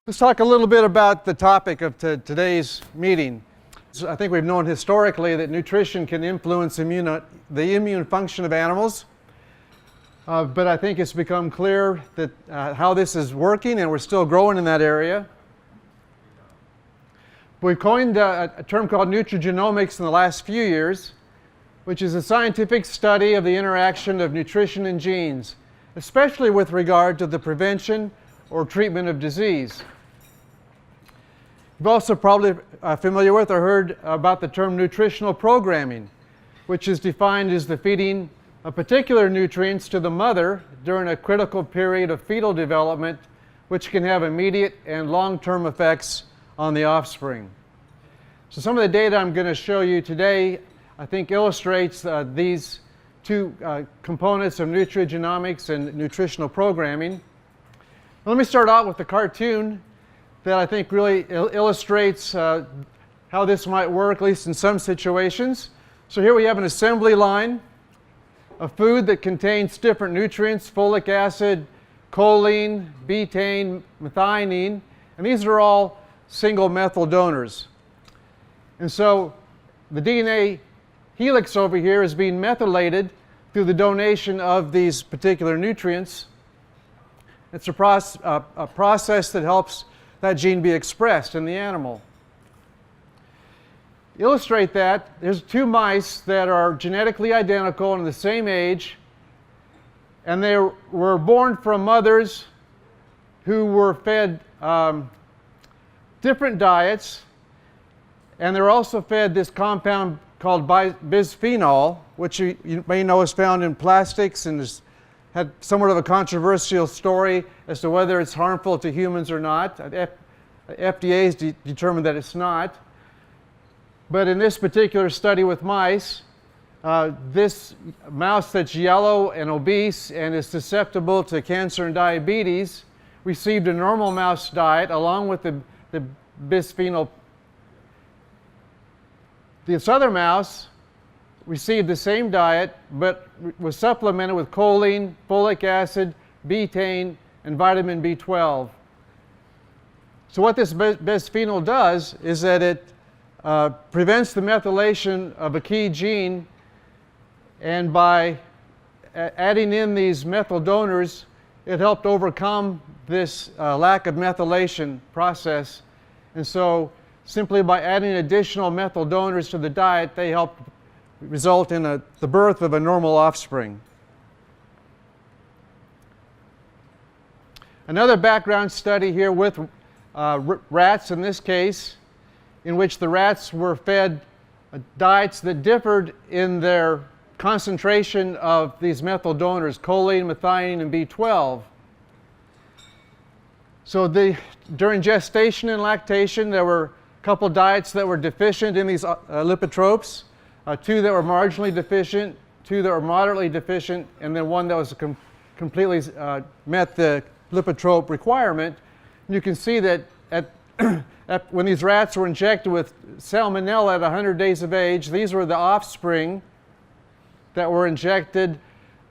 Let's talk a little bit about the topic of today's meeting. So I think we've known historically that nutrition can influence the immune function of animals, but I think it's become clear that how this is working, and we're still growing in that area. We've coined a term called nutrigenomics in the last few years, which is a scientific study of the interaction of nutrition and genes, especially with regard to the prevention or treatment of disease. You've also probably familiar with or heard about the term nutritional programming, which is defined as the feeding of particular nutrients to the mother during a critical period of fetal development, which can have immediate and long-term effects on the offspring. So some of the data I'm going to show you today, I think, illustrates these two components of nutrigenomics and nutritional programming. Let me start out with the cartoon that I think really illustrates how this might work, at least in some situations. So here we have an assembly line of food that contains different nutrients: folic acid, choline, betaine, methionine, and these are all single methyl donors. And so the DNA helix over here is being methylated through the donation of these particular nutrients. It's a process that helps that gene be expressed in the animal. To illustrate that, there's two mice that are genetically identical and the same age, and they were born from mothers who were fed different diets, and they're also fed this compound called bisphenol, which you may know is found in plastics and has had somewhat of a controversial story as to whether it's harmful to humans or not. The FDA has determined that it's not. But in this particular study with mice, this mouse that's yellow and obese and is susceptible to cancer and diabetes received a normal mouse diet along with the bisphenol. This other mouse received the same diet but was supplemented with choline, folic acid, betaine, and vitamin B12. So what this bisphenol does is that it prevents the methylation of a key gene, and by adding in these methyl donors, it helped overcome this lack of methylation process. And so simply by adding additional methyl donors to the diet, they helped result in the birth of a normal offspring. Another background study here with rats in this case, in which the rats were fed diets that differed in their concentration of these methyl donors, choline, methionine, and B12. So during gestation and lactation, there were a couple diets that were deficient in these lipotropes. Two that were marginally deficient, two that were moderately deficient, and then one that was completely met the lipotrope requirement. And you can see that when these rats were injected with salmonella at 100 days of age, these were the offspring that were injected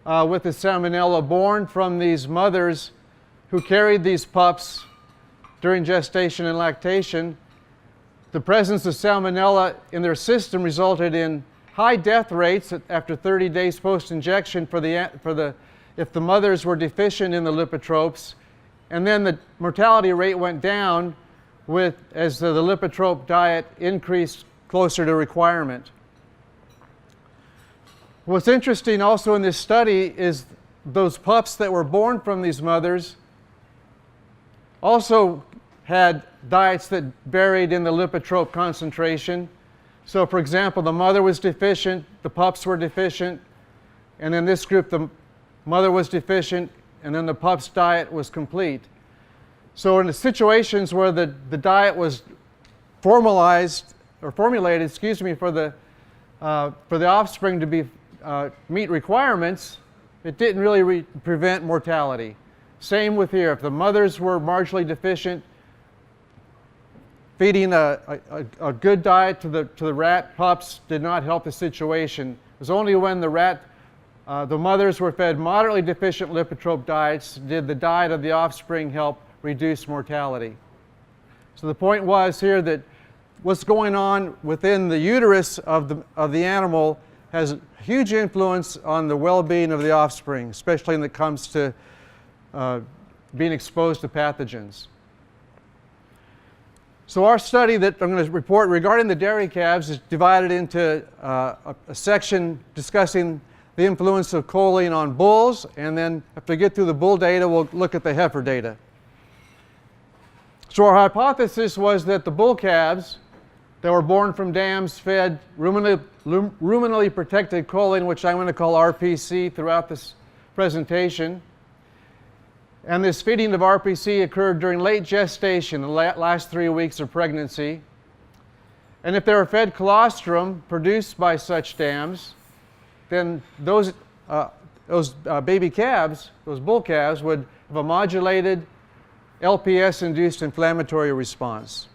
with the salmonella born from these mothers who carried these pups during gestation and lactation. The presence of salmonella in their system resulted in high death rates after 30 days post-injection if the mothers were deficient in the lipotropes, and then the mortality rate went down as the lipotrope diet increased closer to requirement. What's interesting also in this study is those pups that were born from these mothers also had diets that varied in the lipotrope concentration. So for example, the mother was deficient, the pups were deficient, and in this group the mother was deficient, and then the pup's diet was complete. So in the situations where the diet was formulated, for the offspring to meet requirements, it didn't really prevent mortality. Same with here. If the mothers were marginally deficient, feeding a good diet to the rat pups did not help the situation. It was only when the mothers were fed moderately deficient lipotrope diets did the diet of the offspring help reduce mortality. So the point was here that what's going on within the uterus of the animal has huge influence on the well-being of the offspring, especially when it comes to being exposed to pathogens. So our study that I'm going to report regarding the dairy calves is divided into a section discussing the influence of choline on bulls, and then if we get through the bull data, we'll look at the heifer data. So our hypothesis was that the bull calves that were born from dams fed ruminally protected choline, which I'm going to call RPC throughout this presentation. And this feeding of RPC occurred during late gestation, the last 3 weeks of pregnancy. And if they were fed colostrum produced by such dams, then those baby calves, those bull calves, would have a modulated LPS-induced inflammatory response.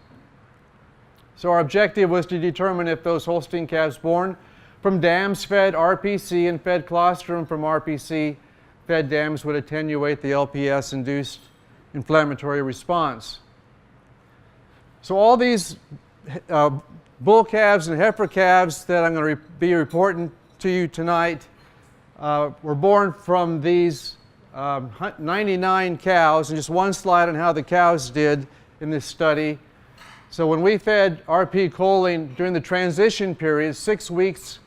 So our objective was to determine if those Holstein calves born from dams fed RPC and fed colostrum from RPC fed dams would attenuate the LPS-induced inflammatory response. So all these bull calves and heifer calves that I'm going to be reporting to you tonight were born from these 99 cows, and just one slide on how the cows did in this study. So when we fed RP choline during the transition period, 6 weeks,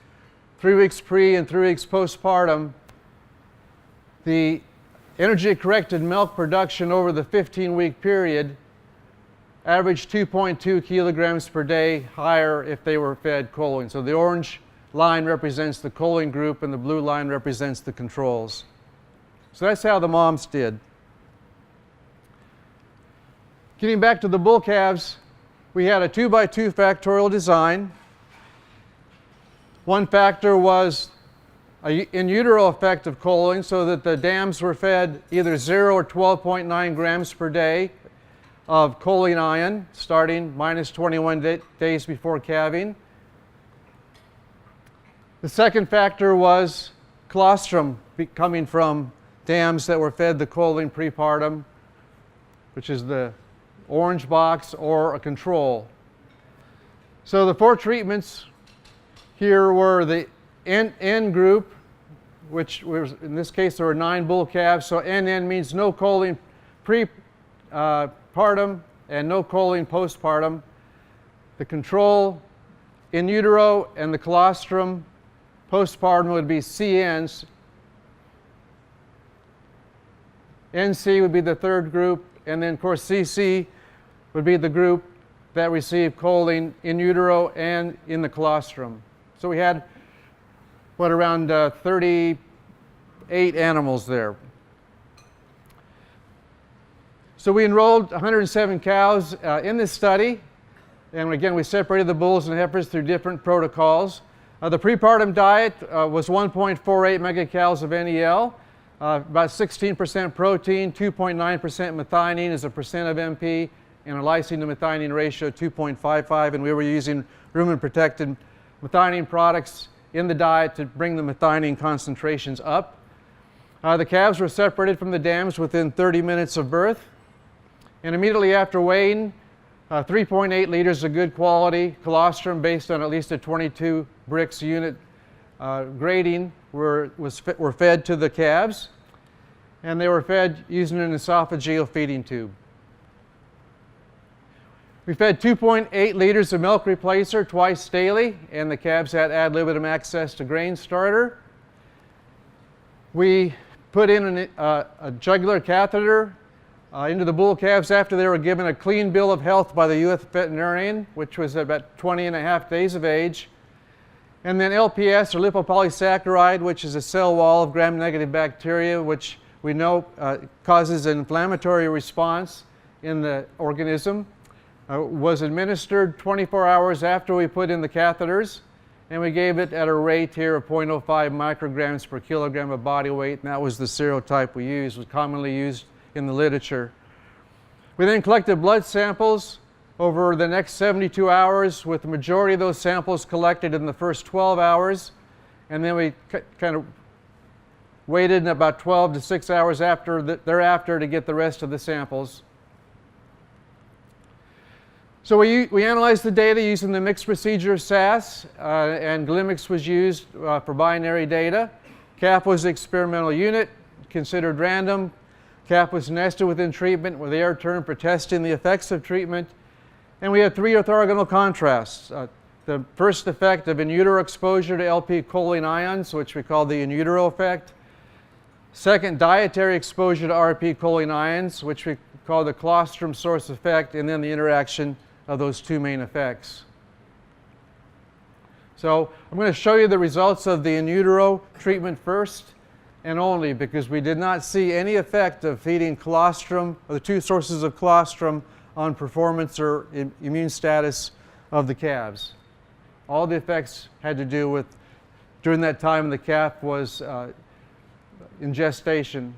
3 weeks pre and 3 weeks postpartum, the energy-corrected milk production over the 15-week period averaged 2.2 kilograms per day higher if they were fed choline. So the orange line represents the choline group and the blue line represents the controls. So that's how the moms did. Getting back to the bull calves, we had a 2x2 factorial design. One factor was an in utero effect of choline, so that the dams were fed either 0 or 12.9 grams per day of choline ion, starting minus 21 days before calving. The second factor was colostrum coming from dams that were fed the choline prepartum, which is the orange box or a control. So the 4 treatments here were the NN group, which was, in this case, there were 9 bull calves. So NN means no choline prepartum and no choline postpartum. The control in utero and the colostrum postpartum would be CNs. NC would be the third group, and then of course CC would be the group that received choline in utero and in the colostrum. So we had, what, around 38 animals there. So we enrolled 107 cows in this study, and again we separated the bulls and heifers through different protocols. The prepartum diet was 1.48 megacals of NEL, about 16% protein, 2.9% methionine as a percent of MP, and a lysine to methionine ratio 2.55, and we were using rumen-protected methionine products in the diet to bring the methionine concentrations up. The calves were separated from the dams within 30 minutes of birth, and immediately after weighing, 3.8 liters of good quality colostrum based on at least a 22 Brix unit grading were fed to the calves, and they were fed using an esophageal feeding tube. We fed 2.8 liters of milk replacer twice daily, and the calves had ad libitum access to grain starter. We put in a jugular catheter into the bull calves after they were given a clean bill of health by the U.S. veterinarian, which was about 20 and a half days of age. And then LPS, or lipopolysaccharide, which is a cell wall of gram-negative bacteria, which we know causes an inflammatory response in the organism, was administered 24 hours after we put in the catheters, and we gave it at a rate here of 0.05 micrograms per kilogram of body weight, and that was the serotype we used, was commonly used in the literature. We then collected blood samples over the next 72 hours, with the majority of those samples collected in the first 12 hours, and then we kind of waited about 12 to 6 hours thereafter to get the rest of the samples. So we analyzed the data using the mixed procedure SAS, and Glimix was used for binary data. calf was the experimental unit, considered random. calf was nested within treatment with air turned for testing the effects of treatment. And we had 3 orthogonal contrasts. The first effect of in utero exposure to LP choline ions, which we call the in utero effect. Second, dietary exposure to RP choline ions, which we call the colostrum source effect, and then the interaction of those 2 main effects. So I'm going to show you the results of the in utero treatment first and only, because we did not see any effect of feeding colostrum, or the 2 sources of colostrum, on performance or immune status of the calves. All the effects had to do with during that time the calf was in gestation.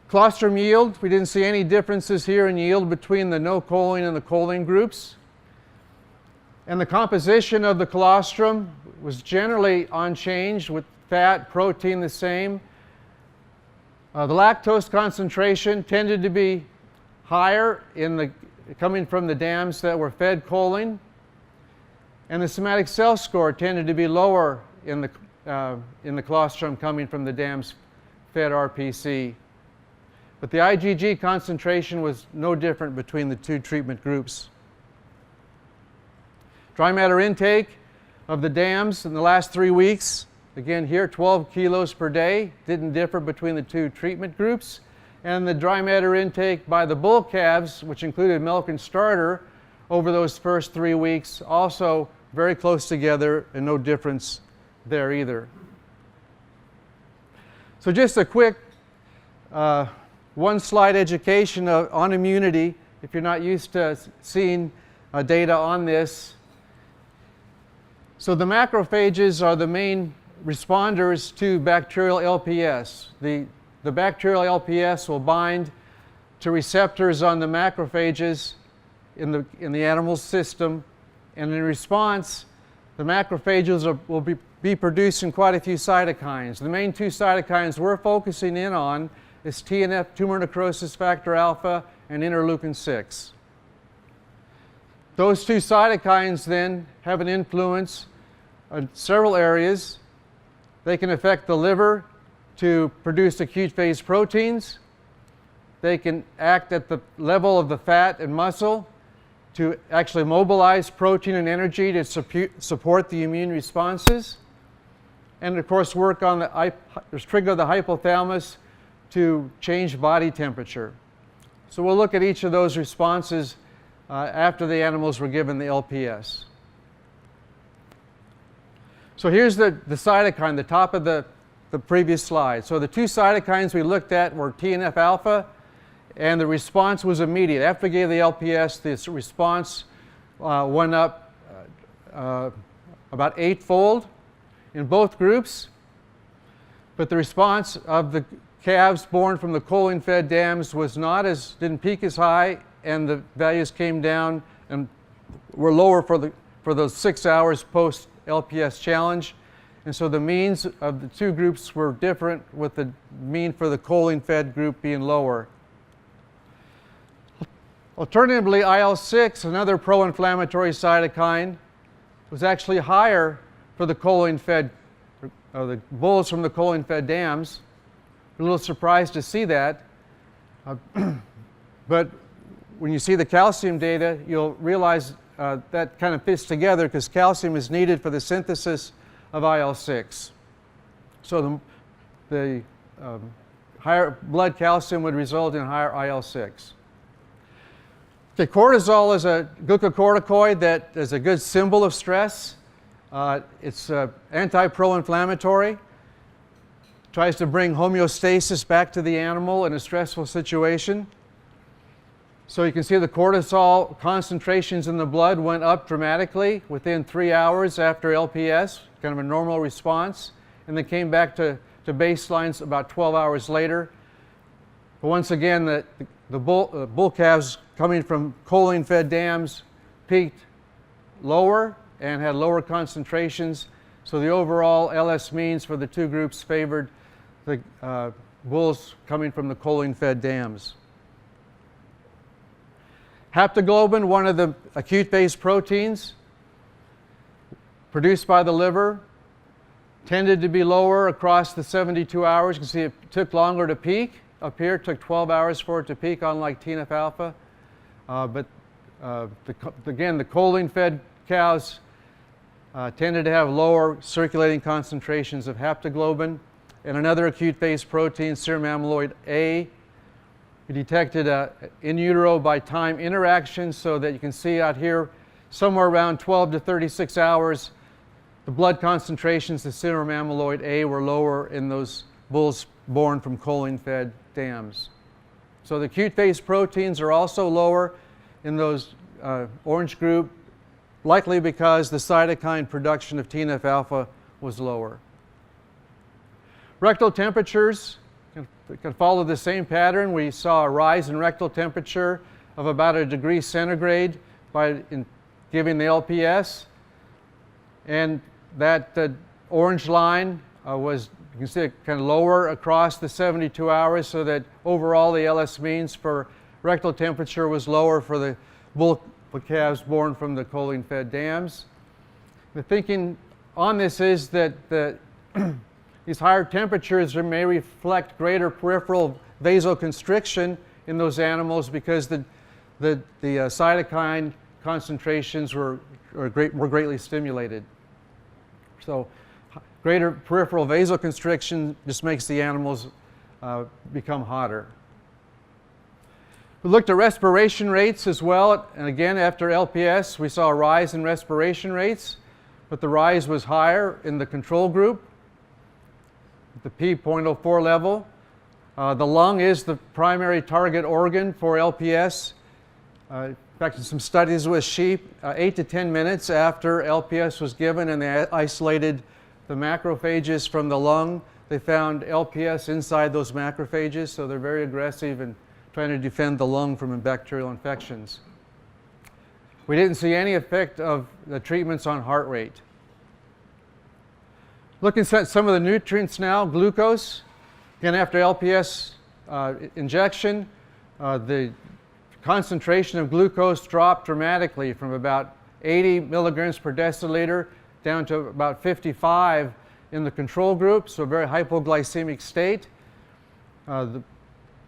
Colostrum yield, we didn't see any differences here in yield between the no choline and the choline groups. And the composition of the colostrum was generally unchanged, with fat, protein the same. The lactose concentration tended to be higher coming from the dams that were fed choline, and the somatic cell score tended to be lower in the colostrum coming from the dams fed RPC. But the IgG concentration was no different between the 2 treatment groups. Dry matter intake of the dams in the last 3 weeks, again here 12 kilos per day, didn't differ between the 2 treatment groups. And the dry matter intake by the bull calves, which included milk and starter, over those first 3 weeks, also very close together and no difference there either. So just a quick 1-slide education on immunity, if you're not used to seeing data on this. So the macrophages are the main responders to bacterial LPS. The bacterial LPS will bind to receptors on the macrophages in the animal's system, and in response, the macrophages will be producing quite a few cytokines. The main 2 cytokines we're focusing in on is TNF, tumor necrosis factor alpha, and interleukin 6. Those 2 cytokines then have an influence on several areas. They can affect the liver to produce acute phase proteins. They can act at the level of the fat and muscle to actually mobilize protein and energy to support the immune responses. And of course work on trigger the hypothalamus to change body temperature. So we'll look at each of those responses after the animals were given the LPS. So here's the cytokine, the top of the previous slide. So the 2 cytokines we looked at were TNF alpha, and the response was immediate. After we gave the LPS, this response went up about 8-fold in both groups. But the response of the calves born from the choline-fed dams didn't peak as high, and the values came down and were lower for those 6 hours post LPS challenge. And so the means of the 2 groups were different, with the mean for the choline-fed group being lower. Alternatively, IL-6, another pro-inflammatory cytokine, was actually higher for the choline-fed, the bulls from the choline-fed dams. A little surprised to see that. But when you see the calcium data, you'll realize that kind of fits together, because calcium is needed for the synthesis of IL-6. So the higher blood calcium would result in higher IL-6. Okay, cortisol is a glucocorticoid that is a good symbol of stress. It's anti-pro-inflammatory. Tries to bring homeostasis back to the animal in a stressful situation. So you can see the cortisol concentrations in the blood went up dramatically within 3 hours after LPS, kind of a normal response, and then came back to baselines about 12 hours later. But once again, the bull calves coming from choline-fed dams peaked lower and had lower concentrations. So the overall LS means for the 2 groups favored the bulls coming from the choline-fed dams. Haptoglobin, one of the acute phase proteins produced by the liver, tended to be lower across the 72 hours. You can see it took longer to peak. Up here, it took 12 hours for it to peak, unlike TNF-alpha. Again, the choline-fed cows tended to have lower circulating concentrations of haptoglobin. And another acute phase protein, serum amyloid A, we detected in utero by time interaction, so that you can see out here somewhere around 12 to 36 hours, the blood concentrations of serum amyloid A were lower in those bulls born from choline-fed dams. So the acute phase proteins are also lower in those orange group, likely because the cytokine production of TNF-alpha was lower. Rectal temperatures can follow the same pattern. We saw a rise in rectal temperature of about 1 degree centigrade by giving the LPS. And that orange line was, you can see it kind of lower across the 72 hours, so that overall the LS means for rectal temperature was lower for the bull calves born from the choline-fed dams. The thinking on this is that these higher temperatures may reflect greater peripheral vasoconstriction in those animals, because the cytokine concentrations were greatly stimulated. So greater peripheral vasoconstriction just makes the animals become hotter. We looked at respiration rates as well, and again after LPS we saw a rise in respiration rates, but the rise was higher in the control group, at the P.04 level. The lung is the primary target organ for LPS. In fact, in some studies with sheep, 8 to 10 minutes after LPS was given and they isolated the macrophages from the lung, they found LPS inside those macrophages, so they're very aggressive in trying to defend the lung from bacterial infections. We didn't see any effect of the treatments on heart rate. Looking at some of the nutrients now, glucose. Again, after LPS injection, the concentration of glucose dropped dramatically from about 80 milligrams per deciliter down to about 55 in the control group, so a very hypoglycemic state.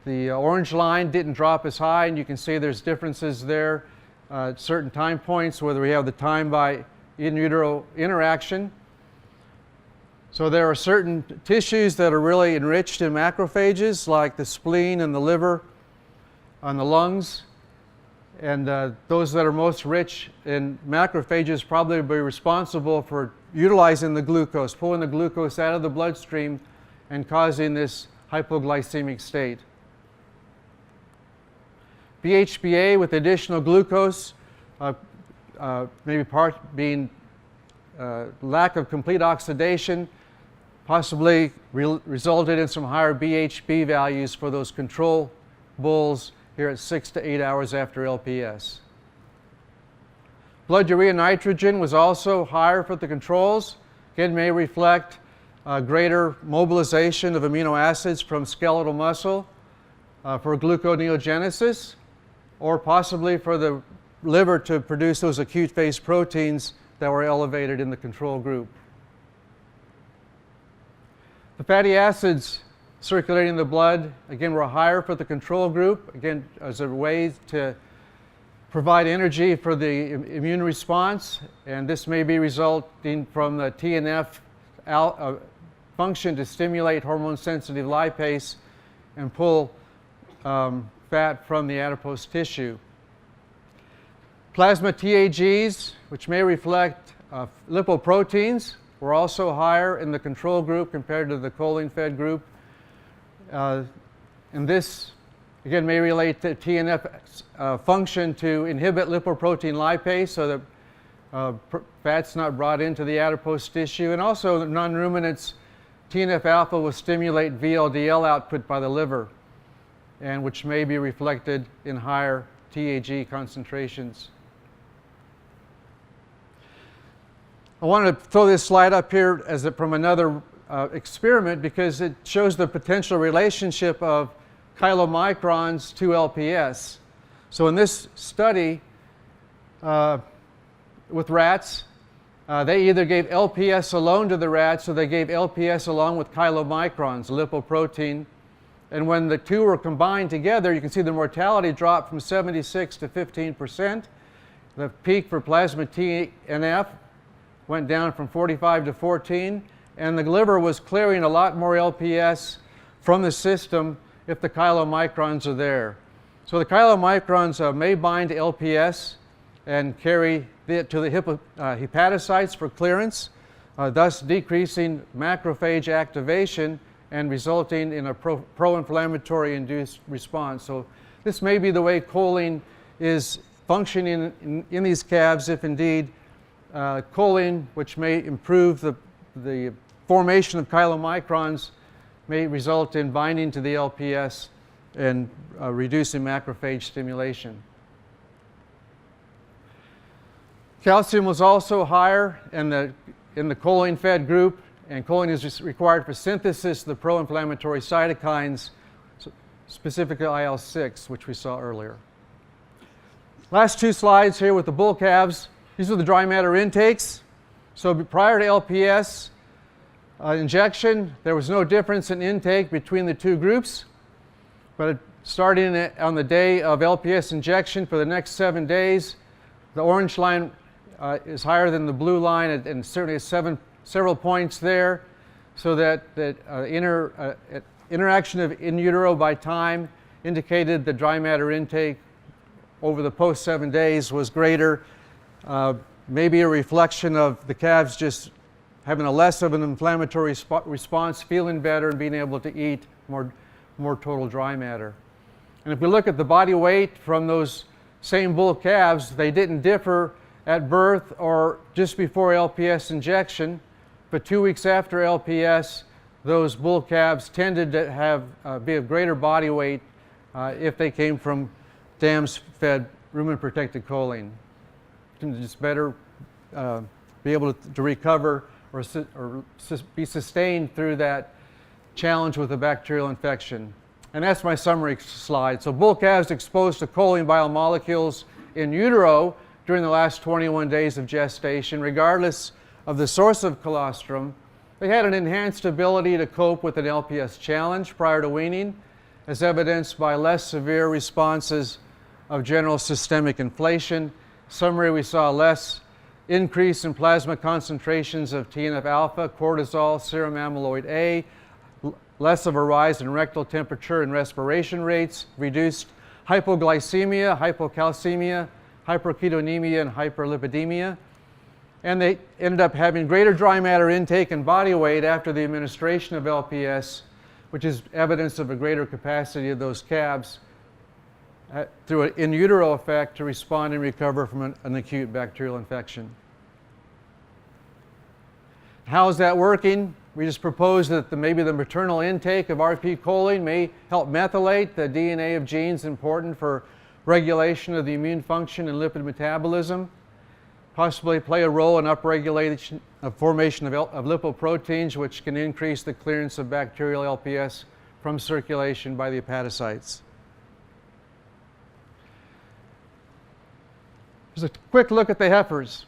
The orange line didn't drop as high, and you can see there's differences there at certain time points, whether we have the time by in utero interaction. So there are certain tissues that are really enriched in macrophages, like the spleen and the liver and the lungs. And those that are most rich in macrophages probably will be responsible for utilizing the glucose, pulling the glucose out of the bloodstream and causing this hypoglycemic state. BHBA with additional glucose, maybe part being lack of complete oxidation, possibly resulted in some higher BHB values for those control bulls here at 6 to 8 hours after LPS. Blood urea nitrogen was also higher for the controls. Again, may reflect greater mobilization of amino acids from skeletal muscle for gluconeogenesis, or possibly for the liver to produce those acute phase proteins that were elevated in the control group. The fatty acids circulating in the blood, again, were higher for the control group, again, as a way to provide energy for the immune response, and this may be resulting from the TNF function to stimulate hormone-sensitive lipase and pull fat from the adipose tissue. Plasma TAGs, which may reflect lipoproteins, were also higher in the control group compared to the choline-fed group. And this, again, may relate to TNF's function to inhibit lipoprotein lipase so that fat's not brought into the adipose tissue. And also, non-ruminants, TNF-alpha will stimulate VLDL output by the liver, and which may be reflected in higher TAG concentrations. I want to throw this slide up here from another experiment, because it shows the potential relationship of chylomicrons to LPS. So in this study with rats, they either gave LPS alone to the rats or they gave LPS along with chylomicrons, lipoprotein. And when the two were combined together, you can see the mortality dropped from 76 to 15%. The peak for plasma TNF went down from 45 to 14. And the liver was clearing a lot more LPS from the system if the chylomicrons are there. So the chylomicrons may bind to LPS and carry it to the hepatocytes for clearance, thus decreasing macrophage activation and resulting in a pro-inflammatory induced response. So this may be the way choline is functioning in these calves, if indeed choline, which may improve the formation of chylomicrons, may result in binding to the LPS and reducing macrophage stimulation. Calcium was also higher in the choline-fed group, and choline is required for synthesis of the pro-inflammatory cytokines, specifically IL-6, which we saw earlier. Last two slides here with the bull calves. These are the dry matter intakes. So prior to LPS injection, there was no difference in intake between the two groups. But starting on the day of LPS injection for the next 7 days, the orange line is higher than the blue line, and certainly several points there, so that interaction of in utero by time indicated the dry matter intake over the post 7 days was greater, maybe a reflection of the calves just having a less of an inflammatory response, feeling better, and being able to eat more total dry matter. And if we look at the body weight from those same bull calves, they didn't differ at birth or just before LPS injection, but 2 weeks after LPS, those bull calves tended to be of greater body weight if they came from dams fed rumen-protected choline. Just better be able to recover or be sustained through that challenge with a bacterial infection. And that's my summary slide. So bull calves exposed to choline biomolecules in utero during the last 21 days of gestation, regardless of the source of colostrum, they had an enhanced ability to cope with an LPS challenge prior to weaning, as evidenced by less severe responses of general systemic inflation. Summary, we saw less increase in plasma concentrations of TNF-alpha, cortisol, serum amyloid A, less of a rise in rectal temperature and respiration rates, reduced hypoglycemia, hypocalcemia, hyperketonemia, and hyperlipidemia. And they ended up having greater dry matter intake and body weight after the administration of LPS, which is evidence of a greater capacity of those calves through an in utero effect to respond and recover from an acute bacterial infection. How is that working? We just proposed that maybe the maternal intake of RP choline may help methylate the DNA of genes important for regulation of the immune function and lipid metabolism, possibly play a role in upregulation of formation of lipoproteins, which can increase the clearance of bacterial LPS from circulation by the hepatocytes. Just a quick look at the heifers.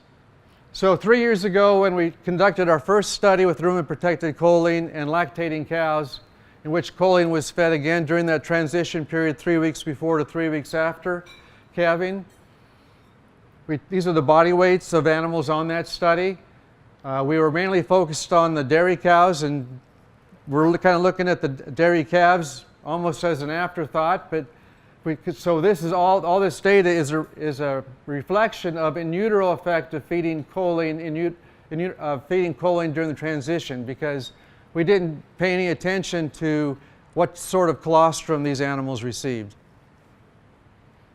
So 3 years ago, when we conducted our first study with rumen-protected choline and lactating cows, in which choline was fed again during that transition period 3 weeks before to 3 weeks after calving. These are the body weights of animals on that study. We were mainly focused on the dairy cows, and we're kind of looking at the dairy calves almost as an afterthought. But so this is all this data is a reflection of in utero effect of feeding choline feeding choline during the transition, because we didn't pay any attention to what sort of colostrum these animals received.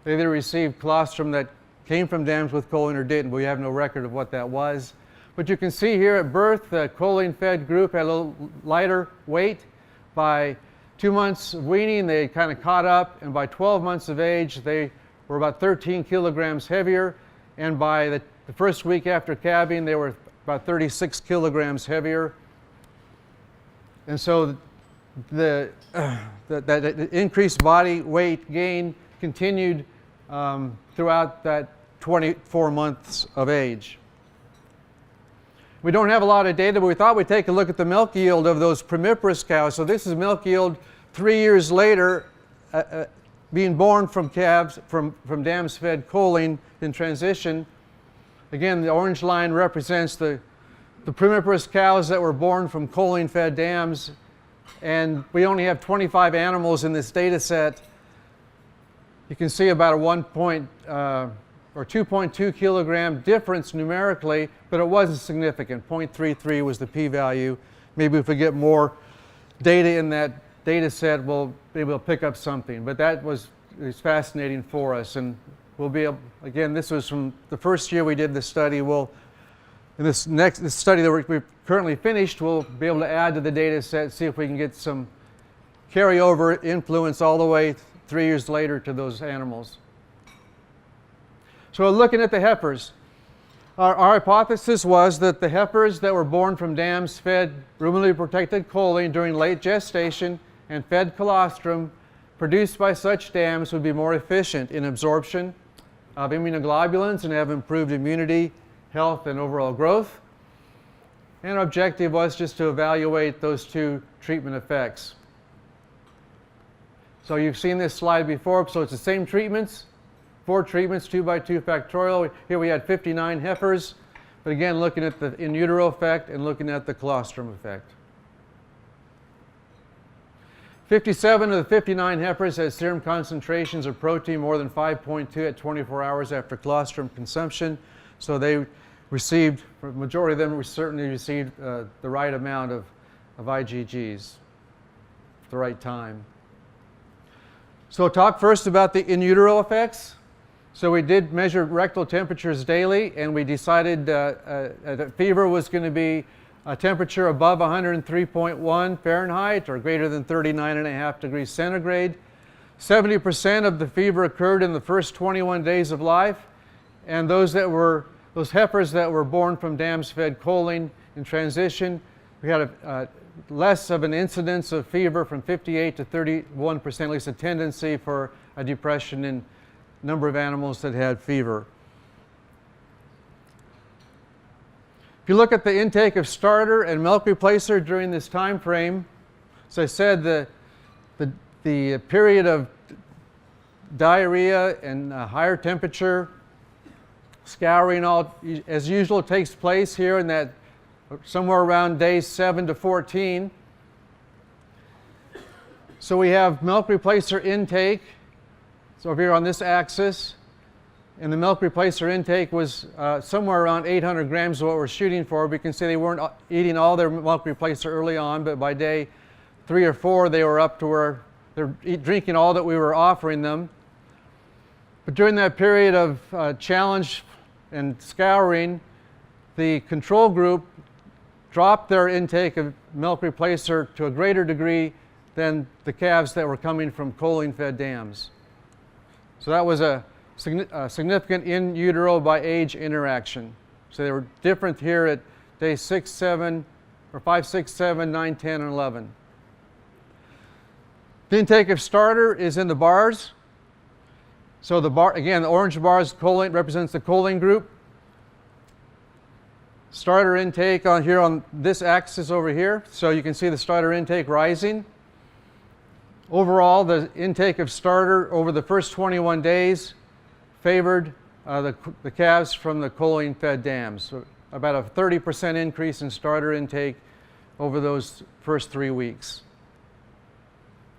They either received colostrum that came from dams with choline or didn't. We have no record of what that was. But you can see here at birth, the choline-fed group had a little lighter weight. By 2 months of weaning, they kind of caught up, and by 12 months of age, they were about 13 kilograms heavier, and by the first week after calving, they were about 36 kilograms heavier. And so that increased body weight gain continued throughout that 24 months of age. We don't have a lot of data, but we thought we'd take a look at the milk yield of those primiparous cows. So this is milk yield 3 years later, being born from calves, from dams fed choline in transition. Again, the orange line represents the primiparous cows that were born from choline fed dams, and we only have 25 animals in this data set. You can see about a 2.2 kilogram difference numerically, but it wasn't significant. 0.33 was the p-value. Maybe if we get more data in that data set, maybe we'll pick up something. But that was fascinating for us, and we'll be able, again, this was from the first year we did the study. In this study that we've currently finished, we'll be able to add to the data set, see if we can get some carryover influence all the way 3 years later to those animals. So looking at the heifers, our hypothesis was that the heifers that were born from dams fed ruminally protected choline during late gestation and fed colostrum produced by such dams would be more efficient in absorption of immunoglobulins and have improved immunity, health, and overall growth. And our objective was just to evaluate those two treatment effects. So you've seen this slide before, so it's the same treatments, 4 treatments, 2 by 2 factorial. Here we had 59 heifers, but again, looking at the in utero effect and looking at the colostrum effect. 57 of the 59 heifers had serum concentrations of protein more than 5.2 at 24 hours after colostrum consumption. So they received, the majority of them certainly received the right amount of IgGs at the right time. So we'll talk first about the in utero effects. So we did measure rectal temperatures daily, and we decided that fever was going to be a temperature above 103.1 Fahrenheit or greater than 39.5 degrees centigrade. 70% of the fever occurred in the first 21 days of life, and those heifers that were born from dams fed choline in transition, we had less of an incidence of fever, from 58 to 31%, at least a tendency for a depression in number of animals that had fever. If you look at the intake of starter and milk replacer during this time frame, as I said, the period of diarrhea and higher temperature, scouring, all as usual, takes place here in that somewhere around days 7 to 14. So we have milk replacer intake. So over here on this axis, and the milk replacer intake was somewhere around 800 grams of what we're shooting for. We can see they weren't eating all their milk replacer early on, but by day 3 or 4 they were up to where they're drinking all that we were offering them. But during that period of challenge and scouring, the control group dropped their intake of milk replacer to a greater degree than the calves that were coming from choline-fed dams. So that was a significant in utero by age interaction. So they were different here at day 6, 7, or 5, 6, 7, 9, 10, and 11. The intake of starter is in the bars. So the bar, again, the orange bars choline represents the choline group. Starter intake on here on this axis over here. So you can see the starter intake rising. Overall, the intake of starter over the first 21 days favored the calves from the choline-fed dams. So about a 30% increase in starter intake over those first 3 weeks.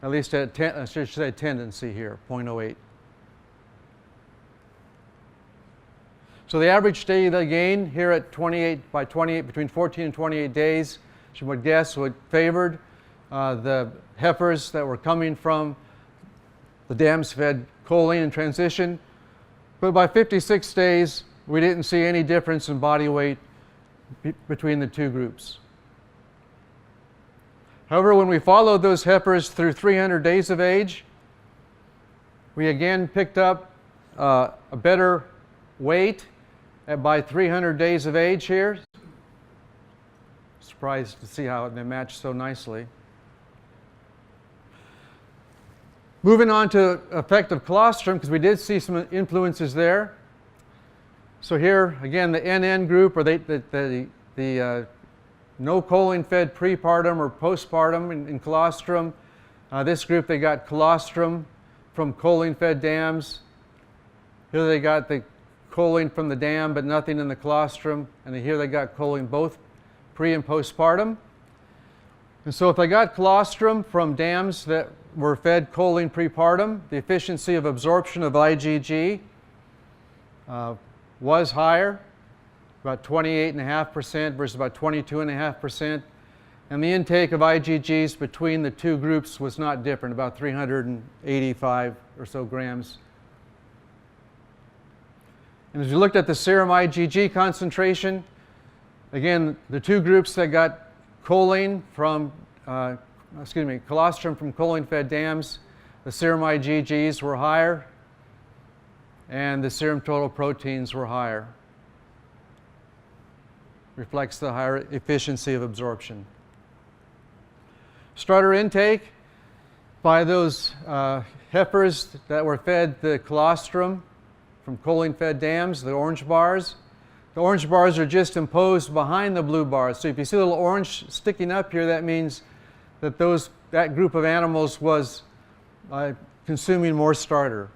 At least I should say tendency here, 0.08. So the average daily gain here at between 14 and 28 days, you would guess would favored the heifers that were coming from the dams fed choline in transition. But by 56 days, we didn't see any difference in body weight between the two groups. However, when we followed those heifers through 300 days of age, we again picked up a better weight by 300 days of age here. Surprised to see how they match so nicely. Moving on to effect of colostrum, because we did see some influences there. So here, again, the NN group, or the no choline-fed prepartum or postpartum in colostrum. This group, they got colostrum from choline-fed dams. Here they got the choline from the dam, but nothing in the colostrum. And here they got choline both pre and postpartum. And so if they got colostrum from dams that were fed choline prepartum, the efficiency of absorption of IgG was higher, about 28.5% versus about 22.5%. And the intake of IgGs between the two groups was not different, about 385 or so grams. And as we looked at the serum IgG concentration, again, the two groups that got choline from, colostrum from choline-fed dams, the serum IgGs were higher, and the serum total proteins were higher. Reflects the higher efficiency of absorption. Starter intake by those heifers that were fed the colostrum from choline-fed dams, the orange bars. The orange bars are just imposed behind the blue bars. So if you see a little orange sticking up here, that means that that group of animals was consuming more starter.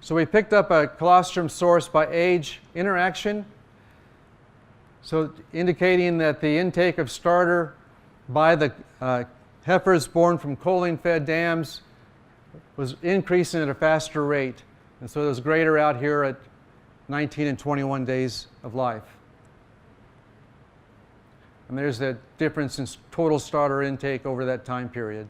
So we picked up a colostrum source by age interaction, so indicating that the intake of starter by the heifers born from choline-fed dams was increasing at a faster rate. And so it was greater out here at 19 and 21 days of life. And there's that difference in total starter intake over that time period.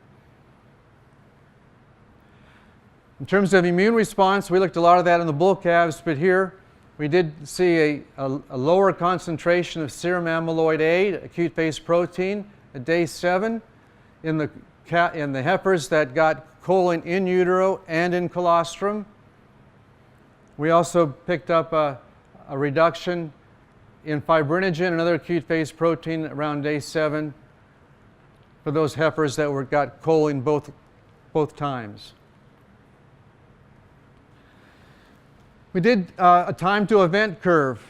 In terms of immune response, we looked a lot of that in the bull calves, but here we did see a lower concentration of serum amyloid A, acute phase protein, at day 7 in the heifers that got choline in utero and in colostrum. We also picked up a reduction in fibrinogen, another acute phase protein, around day 7 for those heifers that got choline both times. We did a time to event curve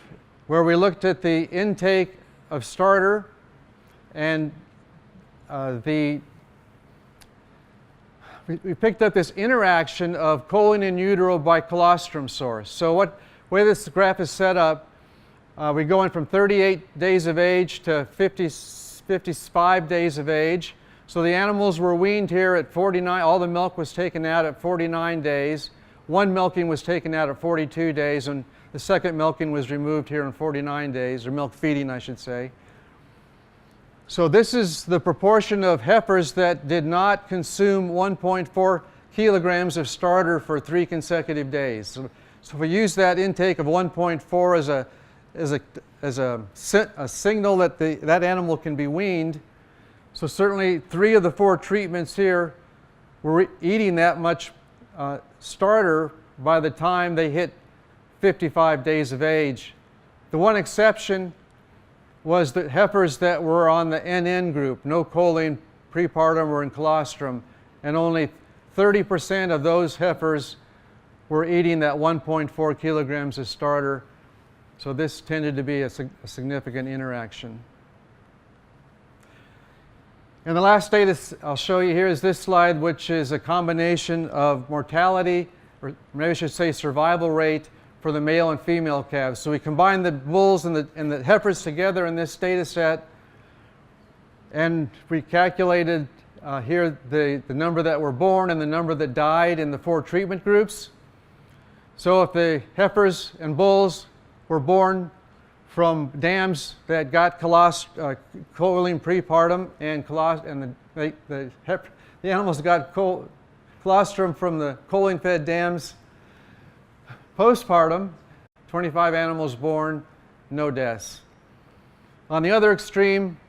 where we looked at the intake of starter and we picked up this interaction of choline in utero by colostrum source. So the way this graph is set up, we're going from 38 days of age to 55 days of age. So the animals were weaned here at 49, all the milk was taken out at 49 days. One milking was taken out at 42 days, and the second milking was removed here in 49 days, or milk feeding, I should say. So this is the proportion of heifers that did not consume 1.4 kilograms of starter for 3 consecutive days. So if we use that intake of 1.4 as a signal that that animal can be weaned, so certainly 3 of the 4 treatments here were eating that much starter by the time they hit 55 days of age. The one exception was the heifers that were on the NN group, no choline, prepartum, or in colostrum, and only 30% of those heifers were eating that 1.4 kilograms of starter. So this tended to be a significant interaction. And the last data I'll show you here is this slide, which is a combination of mortality, or maybe I should say survival rate, for the male and female calves. So we combined the bulls and the heifers together in this data set, and we calculated here the number that were born and the number that died in the 4 treatment groups. So if the heifers and bulls were born from dams that got choline prepartum and the animals got colostrum from the choline-fed dams postpartum, 25 animals born, no deaths. On the other extreme,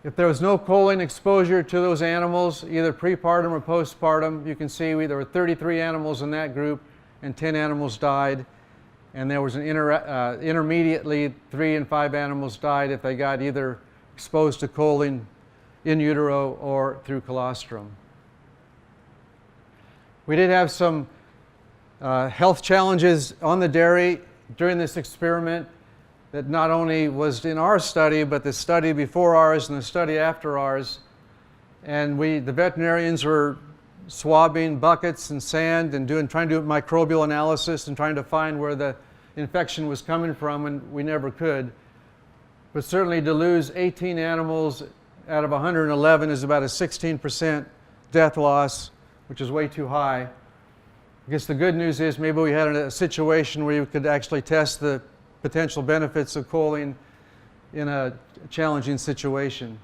if there was no choline exposure to those animals, either prepartum or postpartum, you can see there were 33 animals in that group and 10 animals died. And there was an intermediately 3 and 5 animals died if they got either exposed to choline in utero or through colostrum. We did have some health challenges on the dairy during this experiment that not only was in our study, but the study before ours and the study after ours. And the veterinarians were swabbing buckets and sand and trying to do microbial analysis and trying to find where the infection was coming from, and we never could. But certainly to lose 18 animals out of 111 is about a 16% death loss, which is way too high. I guess the good news is maybe we had a situation where you could actually test the potential benefits of choline in a challenging situation.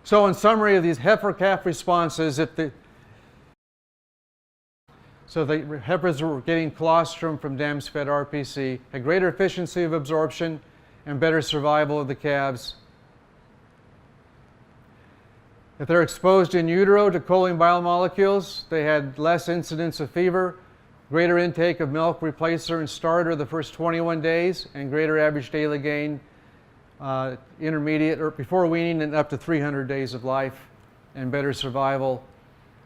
So in summary of these heifer calf responses, the heifers were getting colostrum from dams-fed RPC, had greater efficiency of absorption and better survival of the calves. If they're exposed in utero to choline biomolecules, they had less incidence of fever, greater intake of milk replacer and starter the first 21 days, and greater average daily gain intermediate or before weaning and up to 300 days of life, and better survival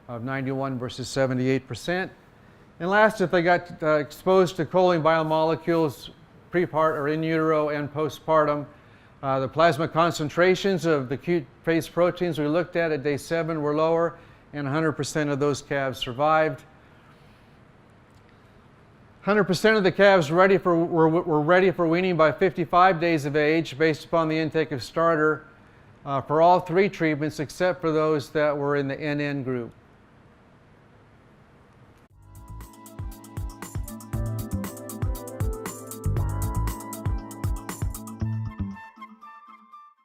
of 91 versus 78%. And last, if they got exposed to choline biomolecules pre-part or in utero and postpartum, the plasma concentrations of the acute phase proteins we looked at day 7 were lower, and 100% of those calves survived. 100% of the calves were ready for weaning by 55 days of age based upon the intake of starter for all 3 treatments except for those that were in the NN group.